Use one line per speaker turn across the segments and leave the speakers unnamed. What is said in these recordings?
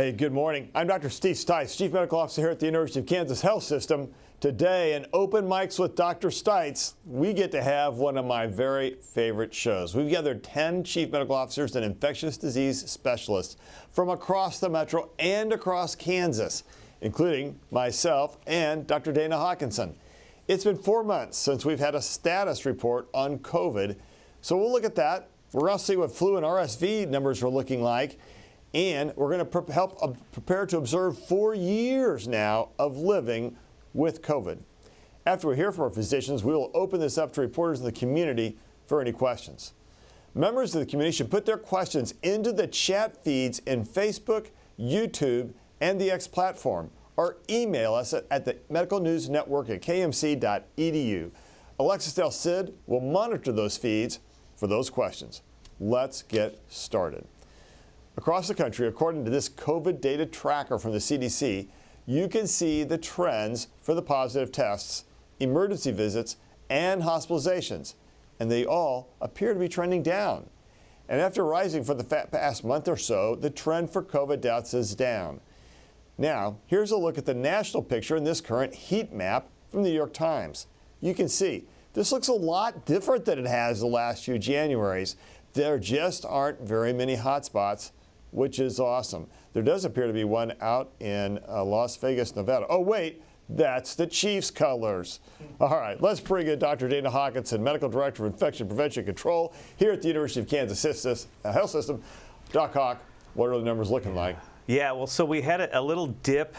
Hey, good morning. I'm Dr. Stites, Chief Medical Officer here at the University of Kansas Health System. Today, in Open Mics with Dr. Stites, we get to have one of my very favorite shows. We've gathered 10 Chief Medical Officers and infectious disease specialists from across the metro and across Kansas, including myself and Dr. Dana Hawkinson. It's been 4 months since we've had a status report on COVID, so we'll look at that. We're going to see what flu and RSV numbers are looking like. And we're going to help prepare to observe 4 years now of living with COVID. After we hear from our physicians, we will open this up to reporters in the community for any questions. Members of the community should put their questions into the chat feeds in Facebook, YouTube, and the X platform, or email us at the Medical News Network at kmc.edu. Alexis Del Cid will monitor those feeds for those questions. Let's get started. Across the country, according to this COVID data tracker from the CDC, you can see the trends for the positive tests, emergency visits, and hospitalizations, and they all appear to be trending down. And after rising for the past month or so, the trend for COVID deaths is down. Now, here's a look at the national picture in this current heat map from the New York Times. You can see this looks a lot different than it has the last few Januaries. There just aren't very many hotspots, which is awesome. There does appear to be one out in Las Vegas, Nevada. Oh, wait, that's the Chiefs colors. All right, let's bring in Dr. Dana Hawkinson, Medical Director of Infection Prevention Control here at the University of Kansas Health System. Doc Hawk, what are the numbers looking like?
Yeah, well, so we had a little dip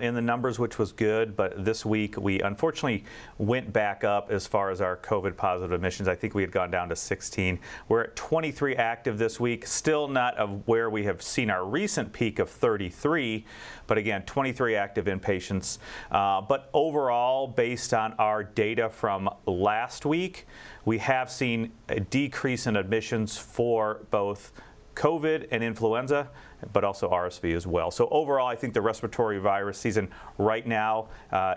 in the numbers, which was good, but this week we unfortunately went back up as far as our COVID positive admissions. I think we had gone down to 16. We're at 23 active this week, still not of where we have seen our recent peak of 33, but again, 23 active inpatients. But overall, based on our data from last week, we have seen a decrease in admissions for both COVID and influenza, but also RSV as well. So overall, I think the respiratory virus season right now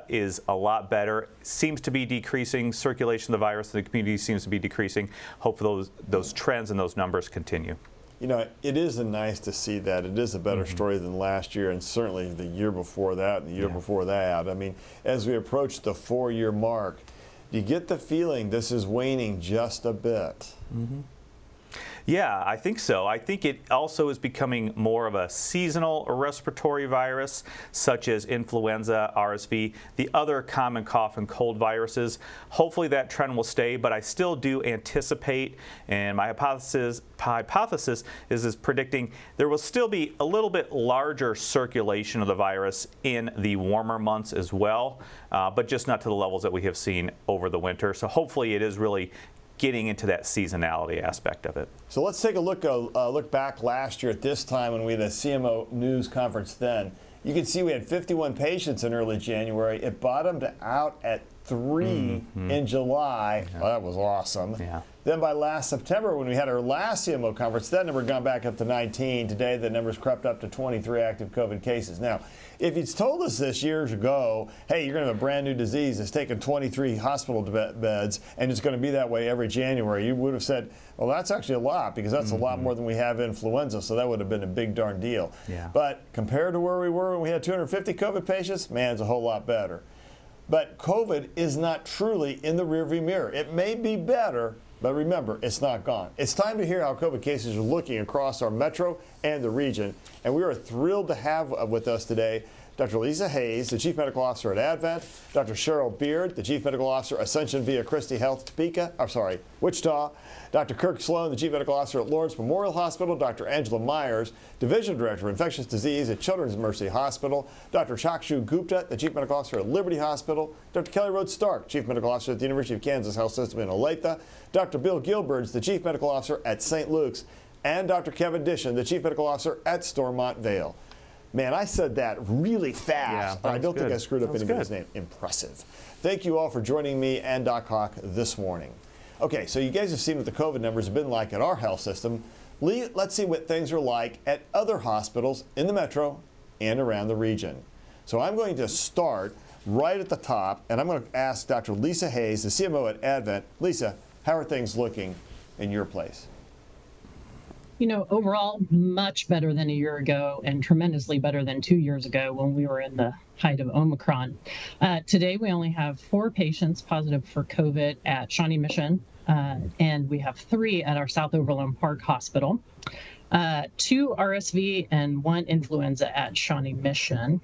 is a lot better. Seems to be decreasing. Circulation of the virus in the community seems to be decreasing. Hopefully those trends and those numbers continue.
You know, it is nice to see that. It is a better story than last year, and certainly the year before that and the year before that. I mean, as we approach the 4-year mark, you get the feeling this is waning just a bit.
Yeah, I think so. I think it also is becoming more of a seasonal respiratory virus, such as influenza, RSV, the other common cough and cold viruses. Hopefully that trend will stay, but I still do anticipate, and my hypothesis is predicting there will still be a little bit larger circulation of the virus in the warmer months as well, but just not to the levels that we have seen over the winter. So hopefully it is really getting into that seasonality aspect of it.
So let's take a look back last year at this time when we had a CMO news conference then. You can see we had 51 patients in early January. It bottomed out at 3 in July.
Yeah.
Well, that was awesome.
Yeah.
Then by last September, when we had our last CMO conference, that number had gone back up to 19. Today, the numbers crept up to 23 active COVID cases. Now, if you'd told us this years ago, hey, you're going to have a brand new disease that's taken 23 hospital beds, and it's going to be that way every January, you would have said, well, that's actually a lot, because that's a lot more than we have influenza, so that would have been a big darn deal.
Yeah.
But compared to where we were when we had 250 COVID patients, man, it's a whole lot better. But COVID is not truly in the rearview mirror. It may be better, but remember, it's not gone. It's time to hear how COVID cases are looking across our metro and the region. And we are thrilled to have with us today Dr. Lisa Hayes, the Chief Medical Officer at Advent, Dr. Cheryl Beard, the Chief Medical Officer, Ascension Via Christi Health, Wichita, Dr. Kirk Sloan, the Chief Medical Officer at Lawrence Memorial Hospital, Dr. Angela Myers, Division Director of Infectious Disease at Children's Mercy Hospital, Dr. Chakshu Gupta, the Chief Medical Officer at Liberty Hospital, Dr. Kelly Rhodes Stark, Chief Medical Officer at the University of Kansas Health System in Olathe, Dr. Bill Gilberts, the Chief Medical Officer at St. Luke's, and Dr. Kevin Dishon, the Chief Medical Officer at Stormont Vale. Man, I said that really fast.
Yeah,
I don't think I screwed up anybody's
good.
name. Impressive. Thank you all for joining me and Doc Hawk this morning. Okay, so you guys have seen what the COVID numbers have been like at our health system. Let's see what things are like at other hospitals in the metro and around the region. So I'm going to start right at the top, and I'm going to ask Dr. Lisa Hayes, the CMO at Advent. Lisa, how are things looking in your place?
Overall, much better than a year ago and tremendously better than 2 years ago when we were in the height of Omicron. Today, we only have 4 patients positive for COVID at Shawnee Mission, and we have 3 at our South Overland Park Hospital, 2 RSV and 1 influenza at Shawnee Mission.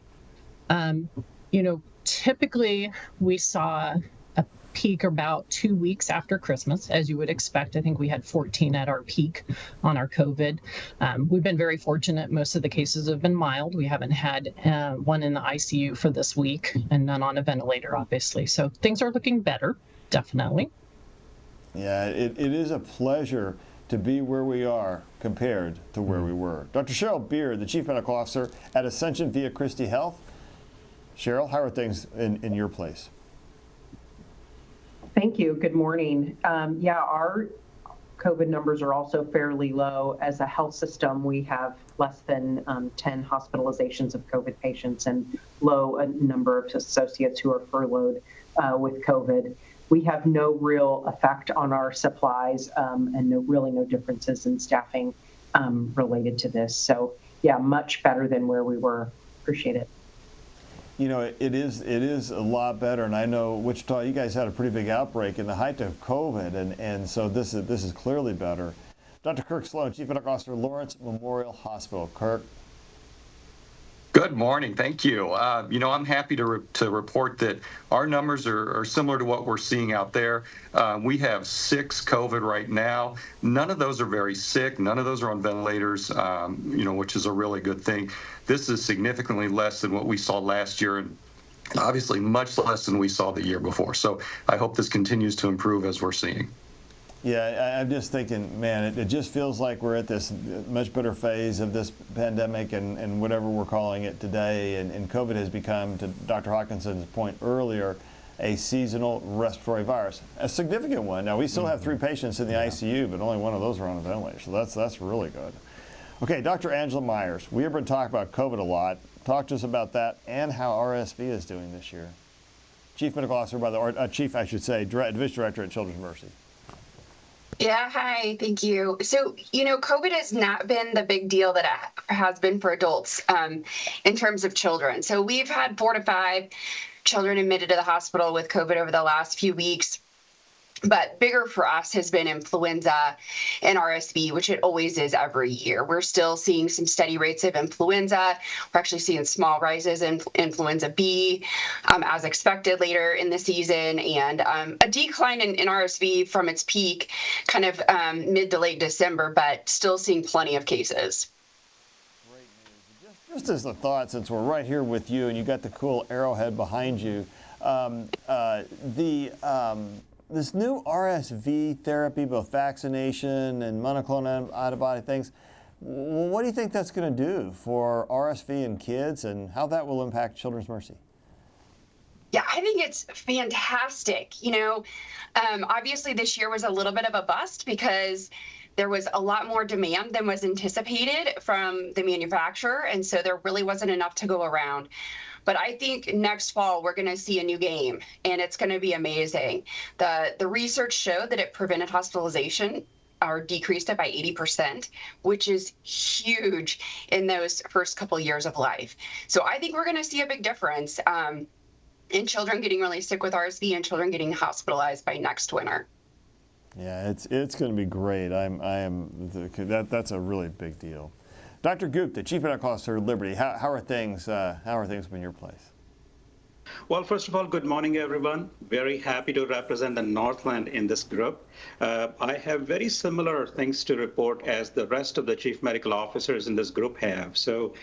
Typically, we saw a peak about 2 weeks after Christmas, as you would expect. I think we had 14 at our peak on our COVID. We've been very fortunate. Most of the cases have been mild. We haven't had one in the ICU for this week and none on a ventilator, obviously. So things are looking better, definitely.
Yeah, it is a pleasure to be where we are compared to where we were. Dr. Cheryl Beard, the Chief Medical Officer at Ascension Via Christi Health. Cheryl, how are things in your place?
Thank you. Good morning. Our COVID numbers are also fairly low. As a health system, we have less than 10 hospitalizations of COVID patients and low number of associates who are furloughed with COVID. We have no real effect on our supplies and no differences in staffing related to this. So, much better than where we were. Appreciate it.
It is a lot better, and I know Wichita, you guys had a pretty big outbreak in the height of COVID, and so this is clearly better. Dr. Kirk Sloan, Chief Medical Officer, Lawrence Memorial Hospital. Kirk.
Good morning. Thank you. I'm happy to report that our numbers are similar to what we're seeing out there. We have 6 COVID right now. None of those are very sick. None of those are on ventilators, which is a really good thing. This is significantly less than what we saw last year, and obviously much less than we saw the year before. So I hope this continues to improve as we're seeing.
Yeah, I'm just thinking, man, it just feels like we're at this much better phase of this pandemic and whatever we're calling it today. And COVID has become, to Dr. Hawkinson's point earlier, a seasonal respiratory virus, a significant one. Now, we still have 3 patients in the ICU, but only one of those are on a ventilator. So that's really good. Okay, Dr. Angela Myers, we have been talking about COVID a lot. Talk to us about that and how RSV is doing this year. Chief Medical Officer, Chief, I should say, Division Director at Children's Mercy.
Yeah, hi, thank you. So, COVID has not been the big deal that it has been for adults in terms of children. So we've had 4 to 5 children admitted to the hospital with COVID over the last few weeks. But bigger for us has been influenza and RSV, which it always is every year. We're still seeing some steady rates of influenza. We're actually seeing small rises in influenza B as expected later in the season, and a decline in RSV from its peak kind of mid to late December, but still seeing plenty of cases.
Great news. Just as a thought, since we're right here with you and you got the cool arrowhead behind you, this new RSV therapy, both vaccination and monoclonal antibody things, what do you think that's going to do for RSV in kids and how that will impact Children's Mercy?
Yeah, I think it's fantastic. Obviously this year was a little bit of a bust because there was a lot more demand than was anticipated from the manufacturer, and so there really wasn't enough to go around. But I think next fall we're going to see a new game, and it's going to be amazing. The research showed that it prevented hospitalization or decreased it by 80%, which is huge in those first couple of years of life. So I think we're going to see a big difference in children getting really sick with RSV and children getting hospitalized by next winter.
Yeah, it's going to be great. That's a really big deal. Dr. Gupta, Chief Medical Officer at Liberty, how are things in your place?
Well, first of all, good morning, everyone. Very happy to represent the Northland in this group. I have very similar things to report as the rest of the chief medical officers in this group have. So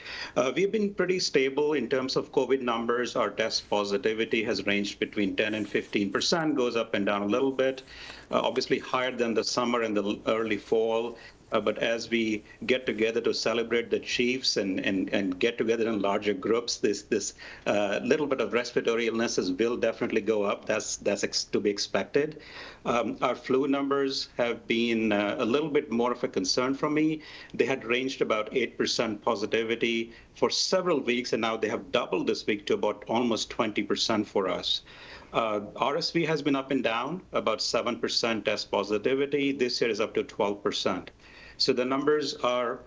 we've been pretty stable in terms of COVID numbers. Our test positivity has ranged between 10 and 15%, goes up and down a little bit, obviously higher than the summer and the early fall. But as we get together to celebrate the chiefs and get together in larger groups, this little bit of respiratory illnesses will definitely go up. That's to be expected. Our flu numbers have been a little bit more of a concern for me. They had ranged about 8% positivity for several weeks, and now they have doubled this week to about almost 20% for us. RSV has been up and down, about 7% test positivity. This year is up to 12%. So the numbers are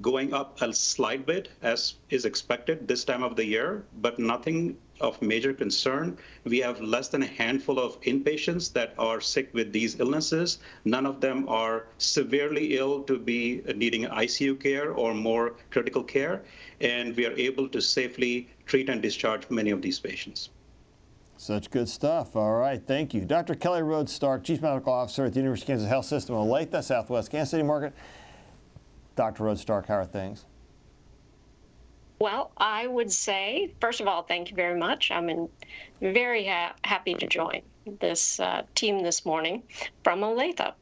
going up a slight bit, as is expected this time of the year, but nothing of major concern. We have less than a handful of inpatients that are sick with these illnesses. None of them are severely ill to be needing ICU care or more critical care, and we are able to safely treat and discharge many of these patients.
Such good stuff. All right, thank you. Dr. Kelly Rhodes Stark, Chief Medical Officer at the University of Kansas Health System in Olathe, Southwest Kansas City market. Dr. Rhodes Stark, how are things?
Well, I would say, first of all, thank you very much. I'm very happy to join this team this morning from Olathe.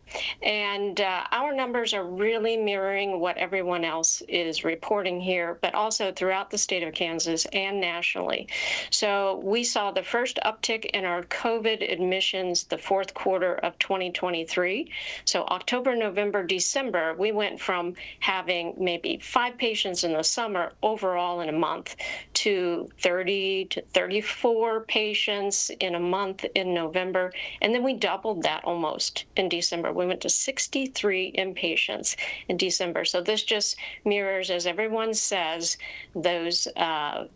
And our numbers are really mirroring what everyone else is reporting here, but also throughout the state of Kansas and nationally. So we saw the first uptick in our COVID admissions the fourth quarter of 2023. So October, November, December, we went from having maybe 5 patients in the summer overall in a month to 30 to 34 patients in a month in November. And then we doubled that almost in December. We went to 63 inpatients in December. So this just mirrors, as everyone says, those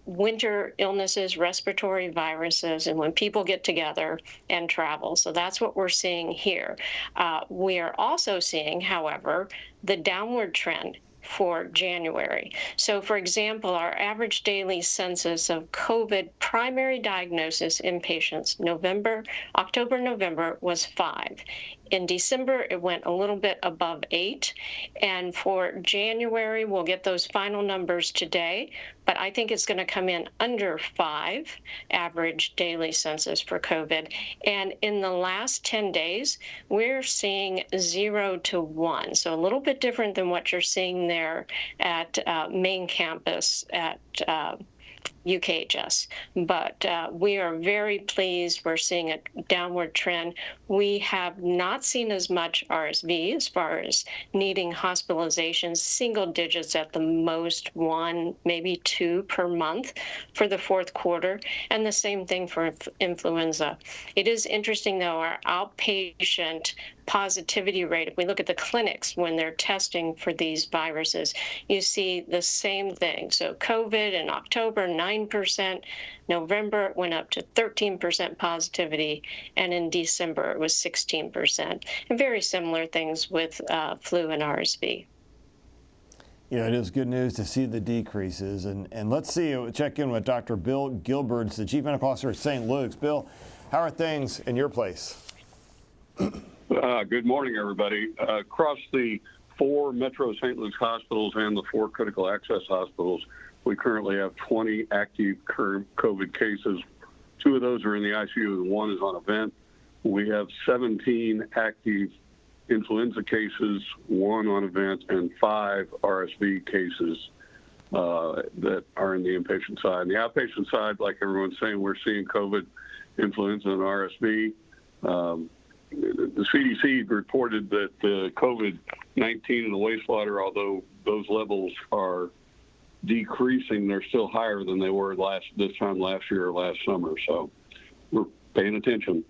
winter illnesses, respiratory viruses, and when people get together and travel. So that's what we're seeing here. We are also seeing, however, the downward trend for January. So for example, our average daily census of COVID primary diagnosis inpatients October, November was 5. In December, it went a little bit above 8. And for January, we'll get those final numbers today, but I think it's going to come in under 5 average daily census for COVID. And in the last 10 days, we're seeing 0 to 1. So a little bit different than what you're seeing there at main campus at UKHS. But we are very pleased. We're seeing a downward trend. We have not seen as much RSV as far as needing hospitalizations, single digits at the most, 1, maybe 2 per month for the fourth quarter. And the same thing for influenza. It is interesting, though, our outpatient positivity rate, if we look at the clinics when they're testing for these viruses, you see the same thing. So COVID in October, 9%. November it went up to 13% positivity, and in December it was 16%. And very similar things with flu and RSV.
You know, it is good news to see the decreases. And let's check in with Dr. Bill Gilbert, the Chief Medical Officer at St. Luke's. Bill, how are things in your place?
Good morning, everybody. Across the 4 Metro St. Luke's hospitals and the 4 critical access hospitals, we currently have 20 active COVID cases. 2 of those are in the ICU and 1 is on a vent. We have 17 active influenza cases, 1 on a vent, and 5 RSV cases that are in the inpatient side. On the outpatient side, like everyone's saying, we're seeing COVID, influenza, and RSV. The CDC reported that the COVID-19 in the wastewater, although those levels are decreasing, they're still higher than they were this time last year or last summer. So we're paying attention.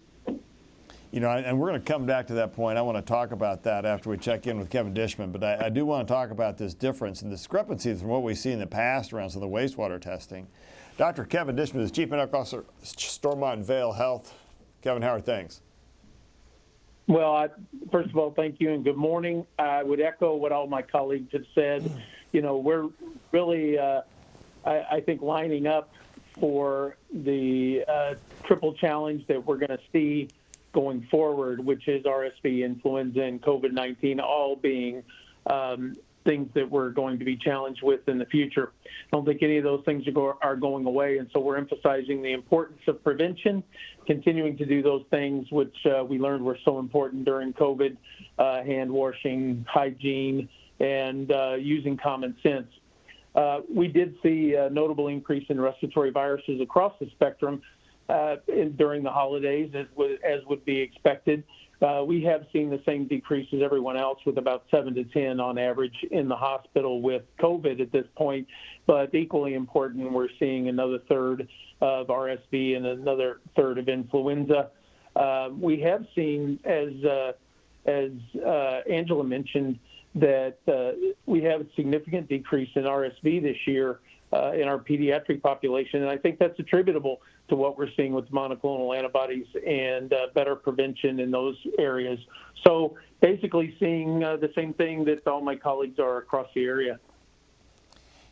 You know, and we're going to come back to that point. I want to talk about that after we check in with Kevin Dishman. But I do want to talk about this difference and discrepancies from what we see in the past around some of the wastewater testing. Dr. Kevin Dishman is Chief Medical Officer, Stormont Vale Health. Kevin, how are things?
Well, first of all, thank you and good morning. I would echo what all my colleagues have said. You know, we're really, I think, lining up for the triple challenge that we're going to see going forward, which is RSV, influenza, and COVID-19, all being things that we're going to be challenged with in the future. I don't think any of those things are going away, and so we're emphasizing the importance of prevention, continuing to do those things which we learned were so important during COVID, hand washing, hygiene, and using common sense. We did see a notable increase in respiratory viruses across the spectrum during the holidays, as would be expected. We have seen the same decrease as everyone else, with about 7 to 10 on average in the hospital with COVID at this point. But equally important, we're seeing another third of RSV and another third of influenza. We have seen, as Angela mentioned, that we have a significant decrease in RSV this year in our pediatric population, and I think that's attributable to what we're seeing with monoclonal antibodies and better prevention in those areas. So basically seeing the same thing that all my colleagues are across the area.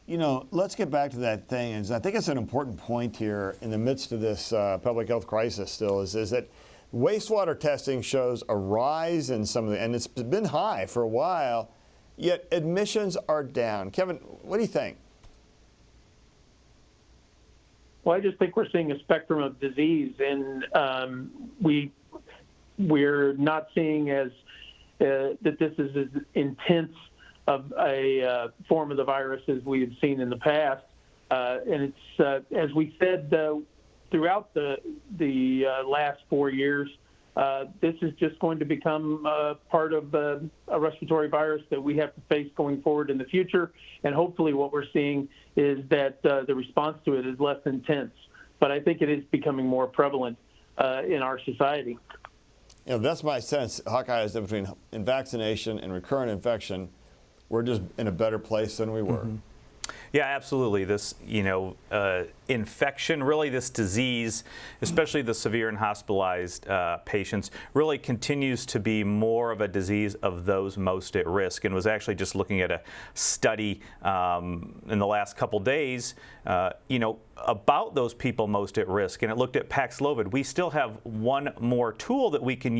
You know, let's get back to that thing. I think it's an important point here in the midst of this public health crisis still is that wastewater testing shows a rise in some of the, and it's been high for a while, yet admissions are down. Kevin, what do you think?
Well, I just think we're seeing a spectrum of disease, and we're not seeing as that this is as intense of a form of the virus as we have seen in the past. And it's as we said throughout the last 4 years, this is just going to become part of a respiratory virus that we have to face going forward in the future. And hopefully what we're seeing is that the response to it is less intense. But I think it is becoming more prevalent in our society.
You know, that's my sense, Hawkeye, is that between vaccination and recurrent infection, we're just in a better place than we were.
Mm-hmm. Yeah, absolutely. This, infection, really this disease, especially the severe and hospitalized patients, really continues to be more of a disease of those most at risk. And was actually just looking at a study in the last couple days, about those people most at risk, and it looked at Paxlovid. We still have one more tool that we can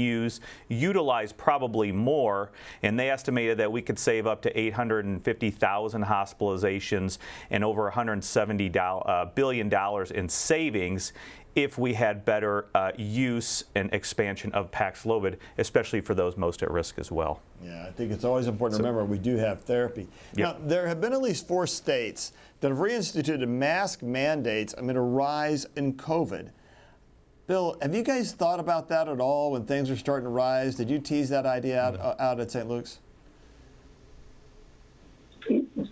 utilize probably more, and they estimated that we could save up to 850,000 hospitalizations and over $170 billion in savings if we had better use and expansion of Paxlovid, especially for those most at risk as well.
Yeah, I think it's always important to remember we do have therapy.
Yep.
Now, there have been at least 4 states that have reinstituted mask mandates amid a rise in COVID. Bill, have you guys thought about that at all when things are starting to rise? Did you tease that idea out at St. Luke's?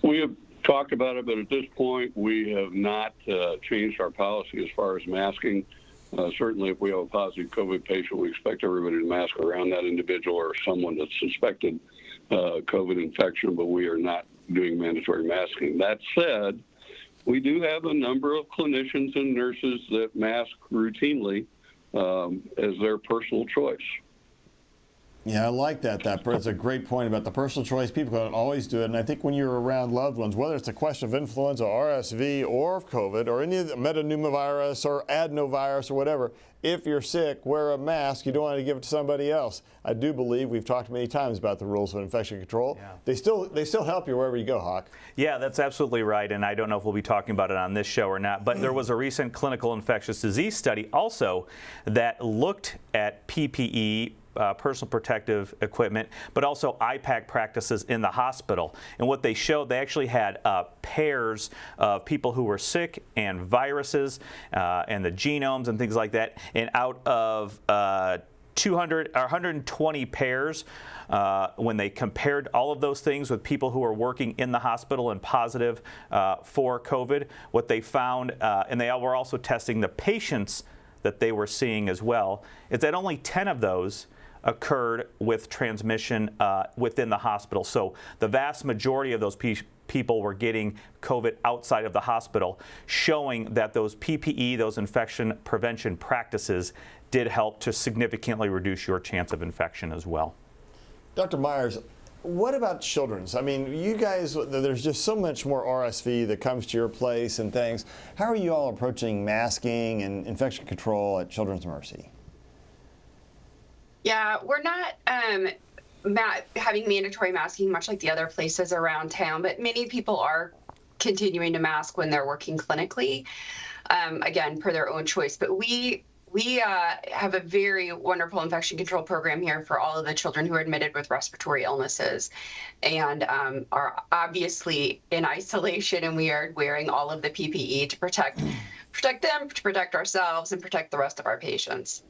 We have talked about it, but at this point, we have not changed our policy as far as masking. Certainly, if we have a positive COVID patient, we expect everybody to mask around that individual or someone that's suspected COVID infection, but we are not doing mandatory masking. That said, we do have a number of clinicians and nurses that mask routinely as their personal choice.
Yeah, I like that. That's a great point about the personal choice. People don't always do it. And I think when you're around loved ones, whether it's a question of influenza, RSV, or COVID, or any of the metapneumovirus or adenovirus or whatever, if you're sick, wear a mask. You don't want to give it to somebody else. I do believe we've talked many times about the rules of infection control. Yeah. They still help you wherever you go, Hawk.
Yeah, that's absolutely right. And I don't know if we'll be talking about it on this show or not, but there was a recent clinical infectious disease study also that looked at PPE, personal protective equipment, but also IPAC practices in the hospital. And what they showed, they actually had pairs of people who were sick and viruses and the genomes and things like that. And out of 120 pairs, when they compared all of those things with people who were working in the hospital and positive for COVID, what they found, and they were also testing the patients that they were seeing as well, is that only 10 of those occurred with transmission within the hospital. So the vast majority of those people were getting COVID outside of the hospital, showing that those PPE, those infection prevention practices, did help to significantly reduce your chance of infection as well.
Dr. Myers, what about children's? I mean, you guys, there's just so much more RSV that comes to your place and things. How are you all approaching masking and infection control at Children's Mercy?
Yeah, we're not having mandatory masking much like the other places around town, but many people are continuing to mask when they're working clinically, again, per their own choice. But we have a very wonderful infection control program here for all of the children who are admitted with respiratory illnesses and are obviously in isolation, and we are wearing all of the PPE to protect them, to protect ourselves, and protect the rest of our patients.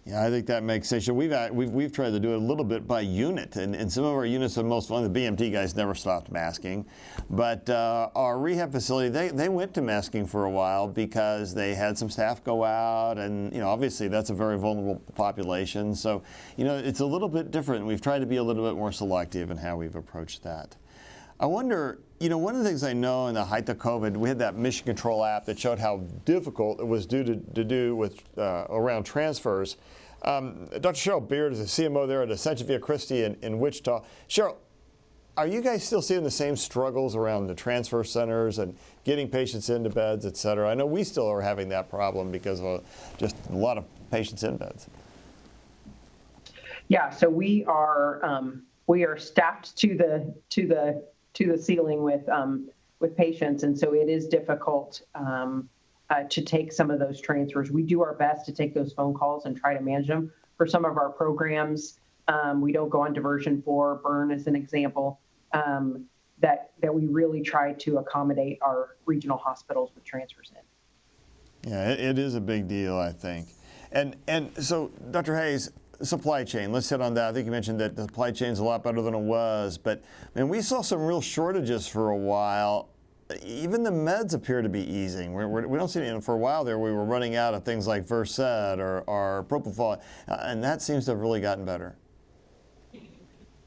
Yeah, I think that makes sense. We've tried to do it a little bit by unit, and some of our units are most fun. The BMT guys never stopped masking, but our rehab facility they went to masking for a while because they had some staff go out, and obviously that's a very vulnerable population. So it's a little bit different. We've tried to be a little bit more selective in how we've approached that. I wonder, one of the things I know in the height of COVID, we had that mission control app that showed how difficult it was to do with around transfers. Dr. Cheryl Beard is a CMO there at Ascension Via Christi in Wichita. Cheryl, are you guys still seeing the same struggles around the transfer centers and getting patients into beds, et cetera? I know we still are having that problem because of just a lot of patients in beds.
Yeah, so we are staffed to the ceiling with patients, and so it is difficult to take some of those transfers. We do our best to take those phone calls and try to manage them. For some of our programs, we don't go on diversion for burn as an example, that we really try to accommodate our regional hospitals with transfers in.
Yeah, it is a big deal, I think. And so, Dr. Hayes, supply chain, let's hit on that. I think you mentioned that the supply chain is a lot better than it was, but we saw some real shortages for a while. Even the meds appear to be easing. We don't see it. For a while there, we were running out of things like Versed or Propofol, and that seems to have really gotten better.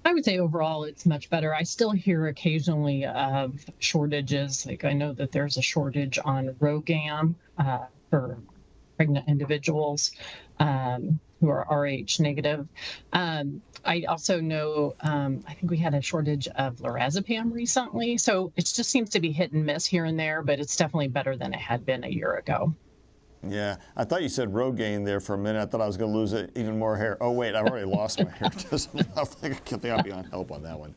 I would say overall it's much better. I still hear occasionally of shortages. Like I know that there's a shortage on Rogam for pregnant individuals who are Rh negative. I also know, I think we had a shortage of lorazepam recently. So it just seems to be hit and miss here and there, but it's definitely better than it had been a year ago.
Yeah, I thought you said Rogaine there for a minute. I thought I was going to lose even more hair. Oh, wait, I've already lost my hair. I think I'll be on help on that one.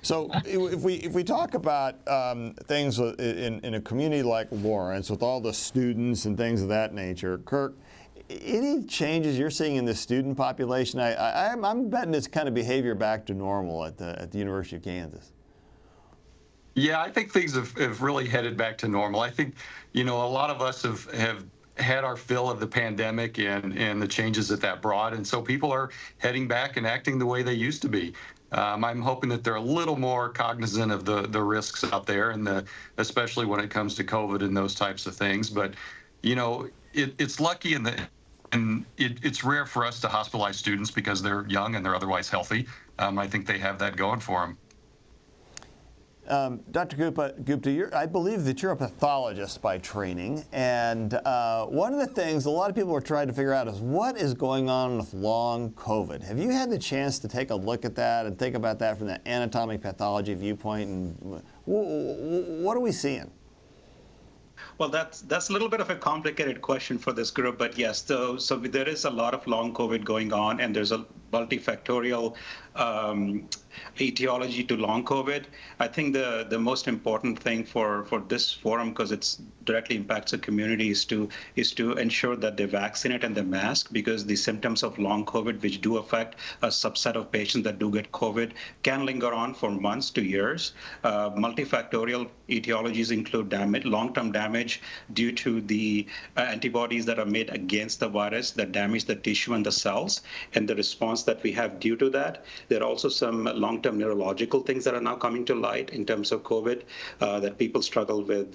So if we talk about things in a community like Lawrence with all the students and things of that nature, Kirk, any changes you're seeing in the student population? I'm betting it's kind of behavior back to normal at the University of Kansas.
Yeah, I think things have really headed back to normal. I think, a lot of us have had our fill of the pandemic and the changes that brought. And so people are heading back and acting the way they used to be. I'm hoping that they're a little more cognizant of the risks out there, and especially when it comes to COVID and those types of things. But, it's lucky and it's rare for us to hospitalize students because they're young and they're otherwise healthy. I think they have that going for them.
Dr. Gupta, I believe that you're a pathologist by training, and one of the things a lot of people are trying to figure out is what is going on with long COVID. Have you had the chance to take a look at that and think about that from the anatomic pathology viewpoint, and what are we seeing?
Well, that's a little bit of a complicated question for this group, but yes, so there is a lot of long COVID going on, and there's a multifactorial etiology to long COVID. I think the most important thing for this forum, because it's directly impacts the community, is to ensure that they vaccinate and they mask, because the symptoms of long COVID, which do affect a subset of patients that do get COVID, can linger on for months to years. Multifactorial etiologies include long-term damage due to the antibodies that are made against the virus that damage the tissue and the cells, and the response that we have due to that. There are also some long-term neurological things that are now coming to light in terms of COVID, that people struggle with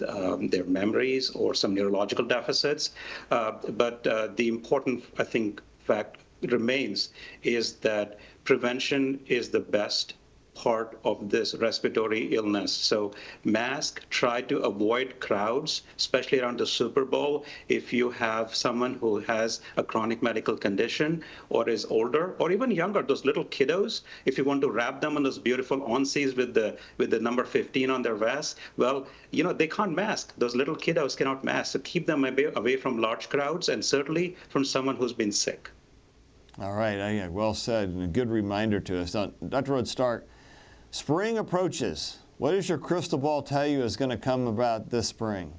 their memories or some neurological deficits. But the important, I think, fact remains is that prevention is the best part of this respiratory illness. So mask, try to avoid crowds, especially around the Super Bowl. If you have someone who has a chronic medical condition or is older or even younger, those little kiddos, if you want to wrap them in those beautiful onsies with the number 15 on their vest, well, they can't mask. Those little kiddos cannot mask. So keep them away from large crowds, and certainly from someone who's been sick.
All right, well said, and a good reminder to us. Now, Dr. Rhodes-Stark, spring approaches. What does your crystal ball tell you is going to come about this spring?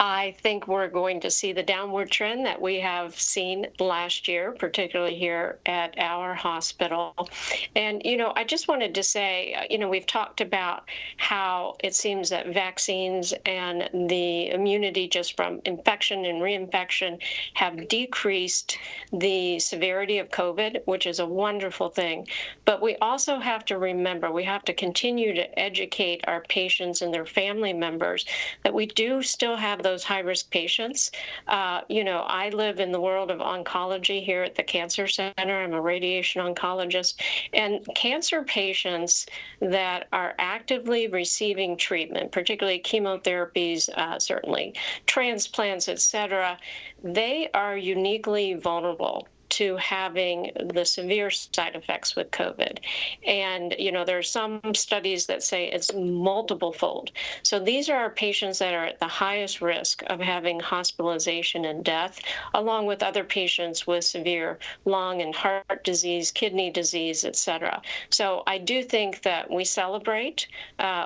I think we're going to see the downward trend that we have seen last year, particularly here at our hospital. And, I just wanted to say, we've talked about how it seems that vaccines and the immunity just from infection and reinfection have decreased the severity of COVID, which is a wonderful thing. But we also have to remember, we have to continue to educate our patients and their family members that we do still have those high-risk patients. I live in the world of oncology here at the Cancer Center. I'm a radiation oncologist. And cancer patients that are actively receiving treatment, particularly chemotherapies, certainly transplants, et cetera, they are uniquely vulnerable to having the severe side effects with COVID. And, there are some studies that say it's multiple fold. So these are our patients that are at the highest risk of having hospitalization and death, along with other patients with severe lung and heart disease, kidney disease, et cetera. So I do think that we celebrate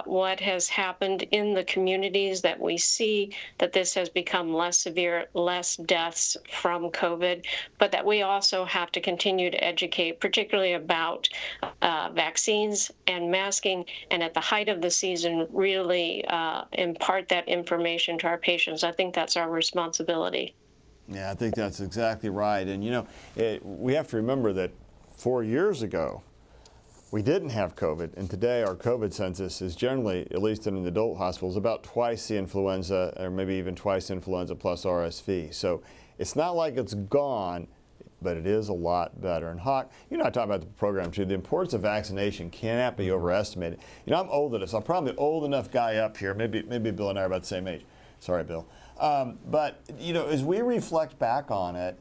what has happened in the communities, that we see that this has become less severe, less deaths from COVID, but that we also have to continue to educate, particularly about vaccines and masking, and at the height of the season, really impart that information to our patients. I think that's our responsibility.
Yeah, I think that's exactly right. And, we have to remember that 4 years ago, we didn't have COVID, and today our COVID census is generally, at least in the adult hospitals, about twice the influenza, or maybe even twice influenza plus RSV. So it's not like it's gone, but it is a lot better. And Hawk, I talk about the program too. The importance of vaccination cannot be overestimated. I'm old enough, so I'm probably the old enough guy up here. Maybe Bill and I are about the same age. Sorry, Bill. But as we reflect back on it,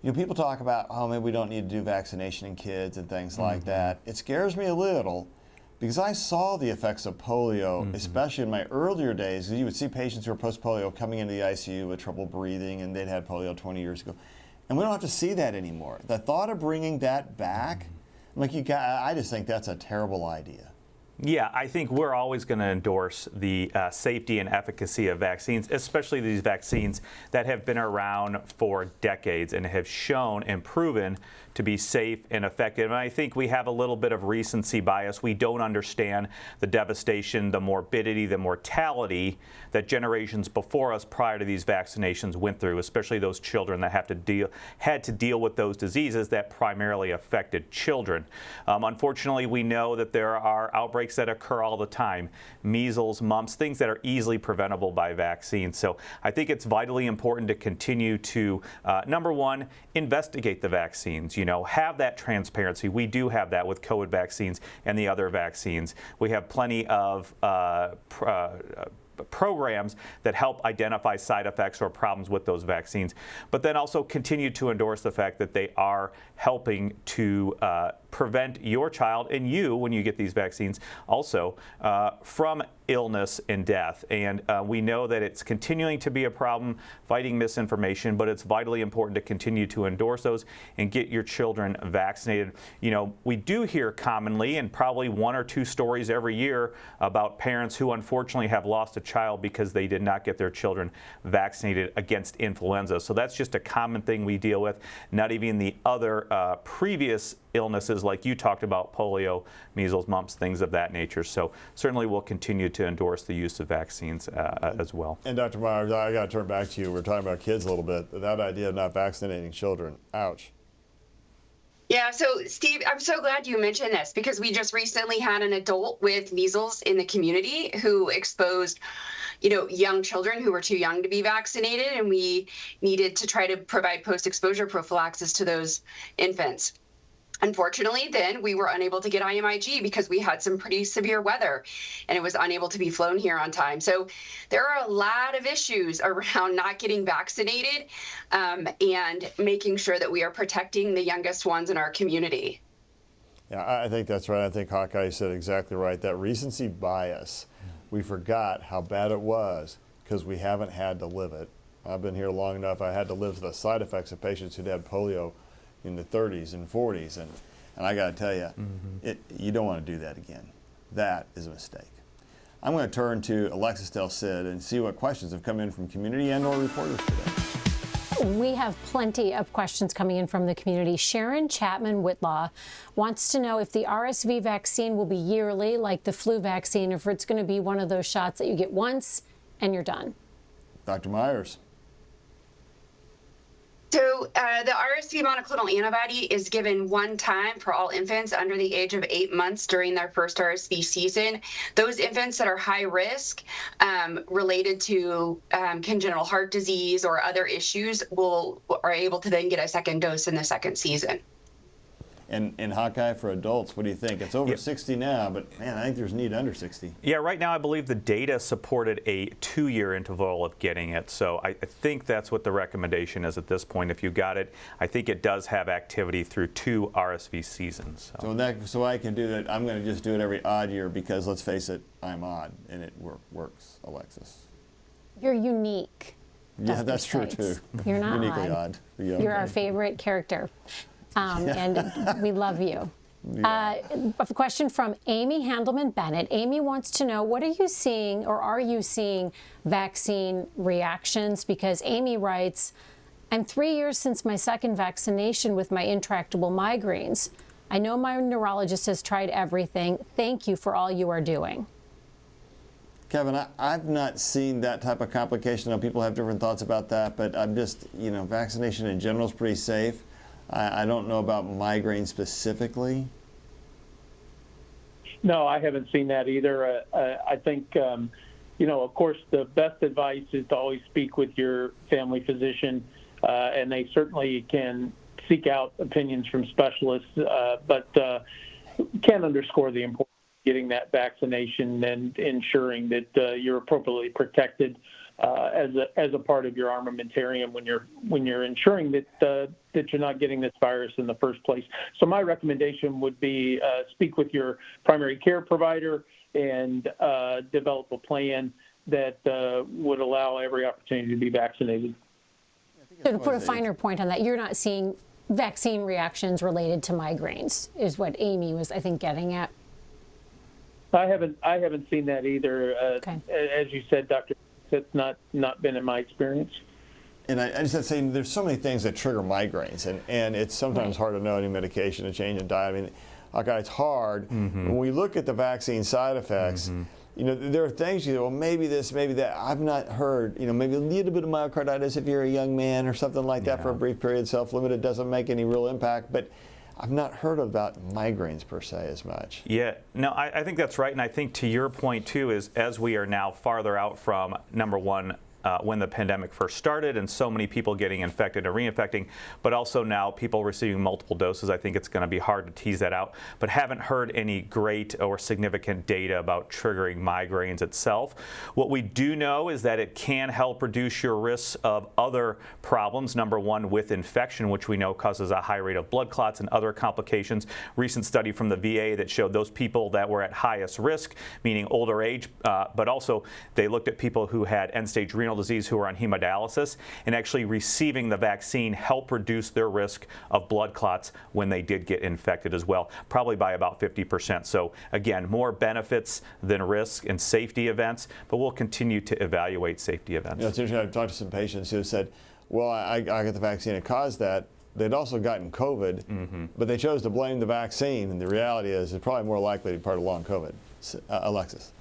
people talk about, maybe we don't need to do vaccination in kids and things like that. It scares me a little because I saw the effects of polio, especially in my earlier days. You would see patients who were post-polio coming into the ICU with trouble breathing, and they'd had polio 20 years ago. And we don't have to see that anymore. The thought of bringing that back, I just think that's a terrible idea.
Yeah, I think we're always going to endorse the safety and efficacy of vaccines, especially these vaccines that have been around for decades and have shown and proven to be safe and effective. And I think we have a little bit of recency bias. We don't understand the devastation, the morbidity, the mortality that generations before us prior to these vaccinations went through, especially those children that had to deal with those diseases that primarily affected children. Unfortunately, we know that there are outbreaks that occur all the time, measles, mumps, things that are easily preventable by vaccines. So I think it's vitally important to continue to, number one, investigate the vaccines. Have that transparency. We do have that with COVID vaccines and the other vaccines. We have plenty of programs that help identify side effects or problems with those vaccines, but then also continue to endorse the fact that they are helping to prevent your child and you, when you get these vaccines, also from illness and death. And we know that it's continuing to be a problem fighting misinformation, but it's vitally important to continue to endorse those and get your children vaccinated. We do hear commonly, and probably 1 or 2 stories every year, about parents who unfortunately have lost a child because they did not get their children vaccinated against influenza. So that's just a common thing we deal with, not even the other previous illnesses like you talked about, polio, measles, mumps, things of that nature. So certainly we'll continue to endorse the use of vaccines as well.
And Dr. Myers, I got to turn back to you. We're talking about kids a little bit. That idea of not vaccinating children, ouch.
Yeah, so Steve, I'm so glad you mentioned this, because we just recently had an adult with measles in the community who exposed young children who were too young to be vaccinated, and we needed to try to provide post-exposure prophylaxis to those infants. Unfortunately, then we were unable to get IMIG because we had some pretty severe weather and it was unable to be flown here on time. So there are a lot of issues around not getting vaccinated and making sure that we are protecting the youngest ones in our community.
Yeah, I think that's right. I think Hawkeye said exactly right. That recency bias, we forgot how bad it was because we haven't had to live it. I've been here long enough. I had to live the side effects of patients who'd had polio in the 30s and 40s, and I got to tell you, you don't want to do that again. That is a mistake. I'm going to turn to Alexis Del Cid and see what questions have come in from community and/or reporters today.
We have plenty of questions coming in from the community. Sharon Chapman Whitlaw wants to know if the RSV vaccine will be yearly, like the flu vaccine, or if it's going to be one of those shots that you get once and you're done.
Dr. Myers.
So the RSV monoclonal antibody is given one time for all infants under the age of 8 months during their first RSV season. Those infants that are high risk related to congenital heart disease or other issues are able to then get a second dose in the second season.
And Hawkeye for adults, what do you think? It's over 60 now, but man, I think there's need under 60.
Yeah, right now I believe the data supported a 2-year interval of getting it. So I think that's what the recommendation is at this point. If you got it, I think it does have activity through 2 RSV seasons.
So I can do that. I'm going to just do it every odd year because let's face it, I'm odd and it works, Alexis.
You're unique.
Yeah,
Dr.
that's true
Stites.
too.
You're not
uniquely odd. Yeah,
You're our favorite character. And we love you.
Yeah.
A question from Amy Handelman Bennett. Amy wants to know, what are you seeing, or are you seeing vaccine reactions? Because Amy writes, I'm 3 years since my second vaccination with my intractable migraines. I know my neurologist has tried everything. Thank you for all you are doing.
Kevin, I've not seen that type of complication. I know people have different thoughts about that, but I'm just, vaccination in general is pretty safe. I don't know about migraine specifically.
No, I haven't seen that either. I think, of course, the best advice is to always speak with your family physician, and they certainly can seek out opinions from specialists, but can underscore the importance of getting that vaccination and ensuring that you're appropriately protected as a part of your armamentarium when you're ensuring that you're not getting this virus in the first place. So my recommendation would be speak with your primary care provider and develop a plan that would allow every opportunity to be vaccinated.
So to put a finer point on that, you're not seeing vaccine reactions related to migraines, is what Amy was, I think, getting at.
I haven't seen that either.
Okay.
As you said, Dr. That's not been in my experience.
And I just have to say, there's so many things that trigger migraines, and it's sometimes hard to know any medication, a change in diet. I mean, it's hard. When we look at the vaccine side effects, there are things you go, well, maybe this, maybe that. I've not heard, maybe a little bit of myocarditis if you're a young man or something like that for a brief period, self-limited, doesn't make any real impact. But I've not heard about migraines per se as much.
Yeah, no, I think that's right. And I think to your point, too, is as we are now farther out from, number one, when the pandemic first started and so many people getting infected and reinfecting, but also now people receiving multiple doses, I think it's going to be hard to tease that out. But haven't heard any great or significant data about triggering migraines itself. What we do know is that it can help reduce your risks of other problems. Number one, with infection, which we know causes a high rate of blood clots and other complications. Recent study from the VA that showed those people that were at highest risk, meaning older age, but also they looked at people who had end-stage renal disease who are on hemodialysis, and actually receiving the vaccine helped reduce their risk of blood clots when they did get infected as well, probably by about 50%. So again, more benefits than risk and safety events, but we'll continue to evaluate safety events.
It's interesting. I've talked to some patients who said, well, I got the vaccine, it caused that. They'd also gotten COVID, but they chose to blame the vaccine, and the reality is it's probably more likely to be part of long COVID. Alexis.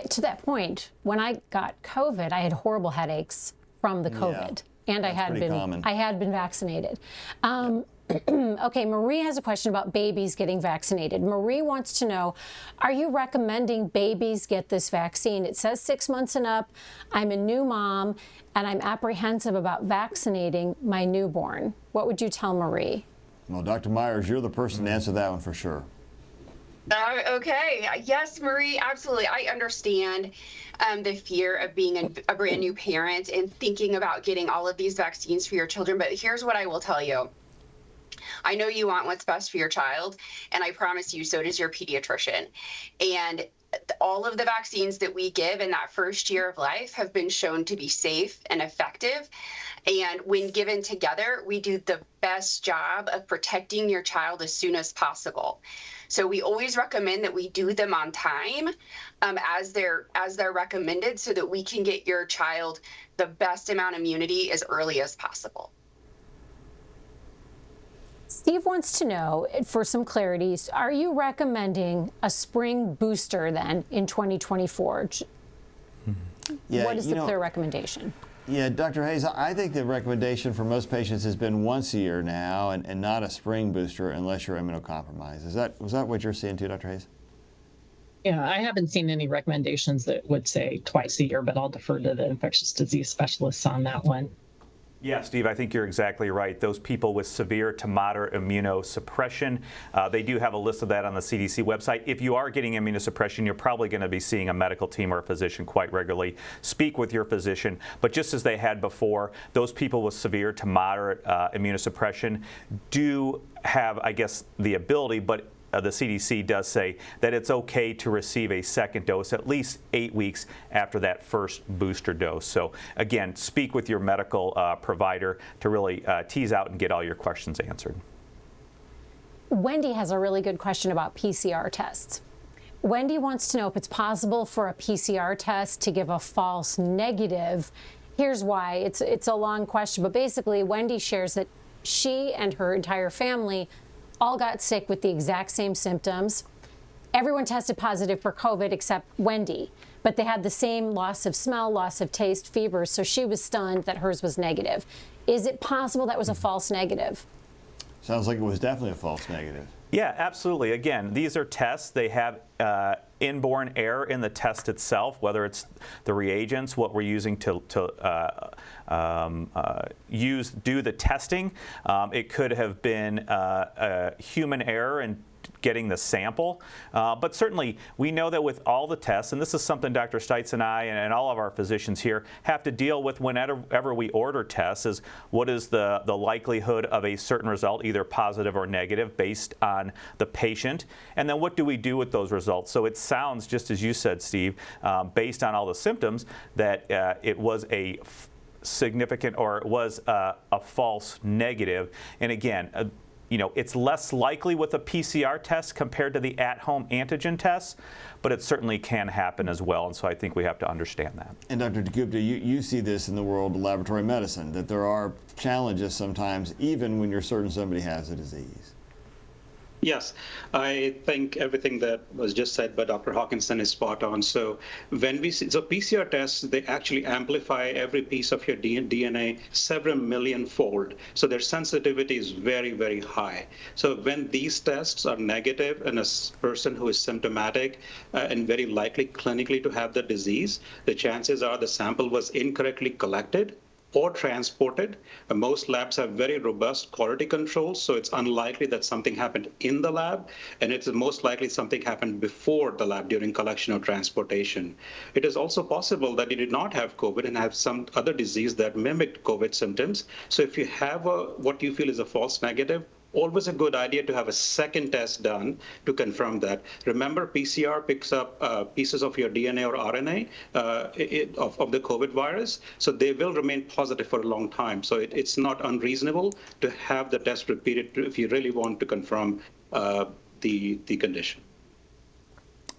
To that point, when I got COVID, I had horrible headaches from the COVID, and I had been vaccinated. Okay, Marie has a question about babies getting vaccinated. Marie wants to know, are you recommending babies get this vaccine? It says 6 months and up. I'm a new mom, and I'm apprehensive about vaccinating my newborn. What would you tell Marie?
Well, Dr. Myers, you're the person to answer that one for sure.
Okay. Yes, Marie, absolutely. I understand the fear of being a brand new parent and thinking about getting all of these vaccines for your children. But here's what I will tell you. I know you want what's best for your child, and I promise you, so does your pediatrician. And all of the vaccines that we give in that first year of life have been shown to be safe and effective. And when given together, we do the best job of protecting your child as soon as possible. So we always recommend that we do them on time as they're recommended, so that we can get your child the best amount of immunity as early as possible.
Steve wants to know, for some clarity, are you recommending a spring booster then in 2024?
Yeah,
what is the clear recommendation?
Yeah, Dr. Hayes, I think the recommendation for most patients has been once a year now, and not a spring booster unless you're immunocompromised. Was that what you're seeing too, Dr. Hayes?
Yeah, I haven't seen any recommendations that would say twice a year, but I'll defer to the infectious disease specialists on that one.
Yeah, Steve, I think you're exactly right. Those people with severe to moderate immunosuppression, they do have a list of that on the CDC website. If you are getting immunosuppression, you're probably going to be seeing a medical team or a physician quite regularly. Speak with your physician. But just as they had before, those people with severe to moderate immunosuppression do have, I guess, the ability, but the CDC does say that it's okay to receive a second dose at least 8 weeks after that first booster dose. So again, speak with your medical provider to really tease out and get all your questions answered.
Wendy has a really good question about PCR tests. Wendy wants to know if it's possible for a PCR test to give a false negative. Here's why. It's a long question, but basically Wendy shares that she and her entire family all got sick with the exact same symptoms. Everyone tested positive for COVID except Wendy, but they had the same loss of smell, loss of taste, fever, so she was stunned that hers was negative. Is it possible that was a false negative?
Sounds like it was definitely a false negative.
Yeah, absolutely. Again, these are tests. They have inborn error in the test itself, whether it's the reagents, what we're using to do the testing. It could have been a human error in getting the sample. But certainly, we know that with all the tests, and this is something Dr. Stites and I and all of our physicians here have to deal with whenever we order tests, is what is the likelihood of a certain result, either positive or negative, based on the patient, and then what do we do with those results? So it sounds, just as you said, Steve, based on all the symptoms, that it was a significant, or it was a false negative. And again, it's less likely with a PCR test compared to the at-home antigen tests, but it certainly can happen as well. And so I think we have to understand that.
And Dr. Gupta, you see this in the world of laboratory medicine, that there are challenges sometimes, even when you're certain somebody has a disease.
Yes, I think everything that was just said by Dr. Hawkinson is spot on. So when we see, so PCR tests, they actually amplify every piece of your DNA several million fold. So their sensitivity is very, very high. So when these tests are negative in a person who is symptomatic and very likely clinically to have the disease, the chances are the sample was incorrectly collected or transported. Most labs have very robust quality controls, so it's unlikely that something happened in the lab, and it's most likely something happened before the lab during collection or transportation. It is also possible that you did not have COVID and have some other disease that mimicked COVID symptoms. So if you have what you feel is a false negative, always a good idea to have a second test done to confirm that. Remember, PCR picks up pieces of your DNA or RNA of the COVID virus, so they will remain positive for a long time. So it's not unreasonable to have the test repeated if you really want to confirm the condition.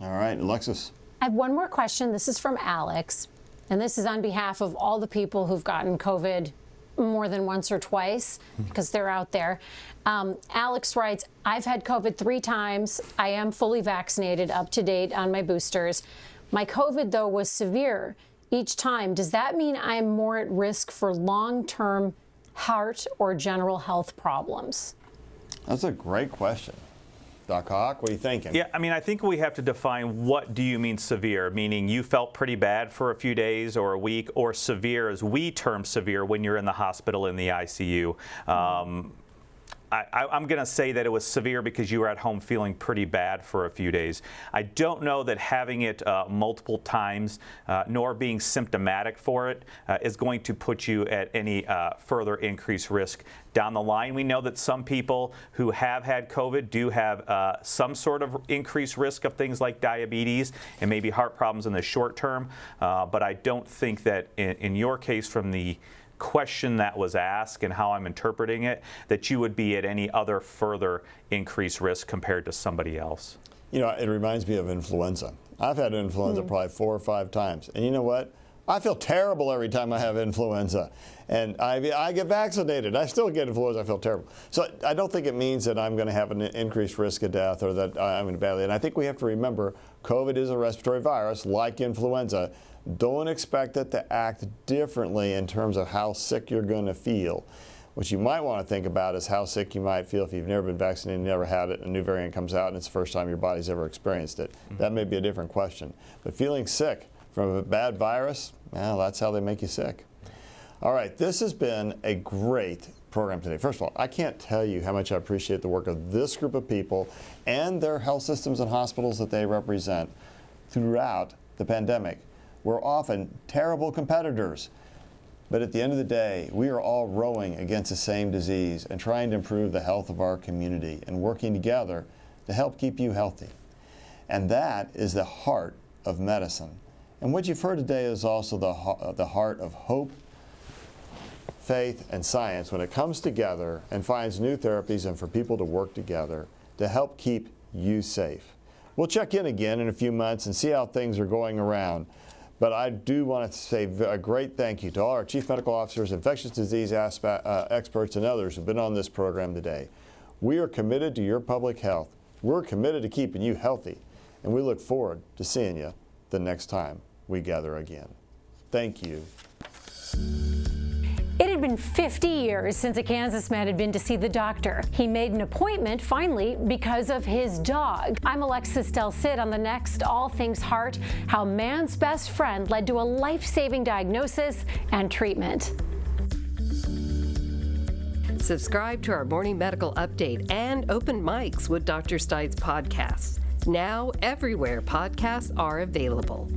All right, Alexis.
I have one more question. This is from Alex, and this is on behalf of all the people who've gotten COVID more than once or twice, because they're out there. Alex writes, I've had COVID 3 times. I am fully vaccinated, up to date on my boosters. My COVID, though, was severe each time. Does that mean I'm more at risk for long-term heart or general health problems?
That's a great question. Doc Hawk, what are you thinking?
Yeah, I mean, I think we have to define what do you mean severe, meaning you felt pretty bad for a few days or a week, or severe as we term severe when you're in the hospital in the ICU. I'm going to say that it was severe because you were at home feeling pretty bad for a few days. I don't know that having it multiple times, nor being symptomatic for it, is going to put you at any further increased risk down the line. We know that some people who have had COVID do have some sort of increased risk of things like diabetes and maybe heart problems in the short term, but I don't think that in your case, from the question that was asked and how I'm interpreting it, that you would be at any other further increased risk compared to somebody else.
You know, it reminds me of influenza. I've had influenza probably 4 or 5 times. And you know what? I feel terrible every time I have influenza. And I get vaccinated. I still get influenza. I feel terrible. So I don't think it means that I'm going to have an increased risk of death or that I'm going to badly. And I think we have to remember COVID is a respiratory virus like influenza. Don't expect it to act differently in terms of how sick you're going to feel. What you might want to think about is how sick you might feel if you've never been vaccinated, never had it, a new variant comes out, and it's the first time your body's ever experienced it. That may be a different question. But feeling sick from a bad virus, well, that's how they make you sick. All right, this has been a great program today. First of all, I can't tell you how much I appreciate the work of this group of people and their health systems and hospitals that they represent throughout the pandemic. We're often terrible competitors, but at the end of the day, we are all rowing against the same disease and trying to improve the health of our community and working together to help keep you healthy. And that is the heart of medicine. And what you've heard today is also the heart of hope, faith, and science when it comes together and finds new therapies and for people to work together to help keep you safe. We'll check in again in a few months and see how things are going around. But I do want to say a great thank you to all our chief medical officers, infectious disease experts, and others who've been on this program today. We are committed to your public health. We're committed to keeping you healthy. And we look forward to seeing you the next time we gather again. Thank you.
It had been 50 years since a Kansas man had been to see the doctor. He made an appointment, finally, because of his dog. I'm Alexis Del Cid on the next All Things Heart, how man's best friend led to a life-saving diagnosis and treatment.
Subscribe to our morning medical update and open mics with Dr. Stites podcasts. Now, everywhere podcasts are available.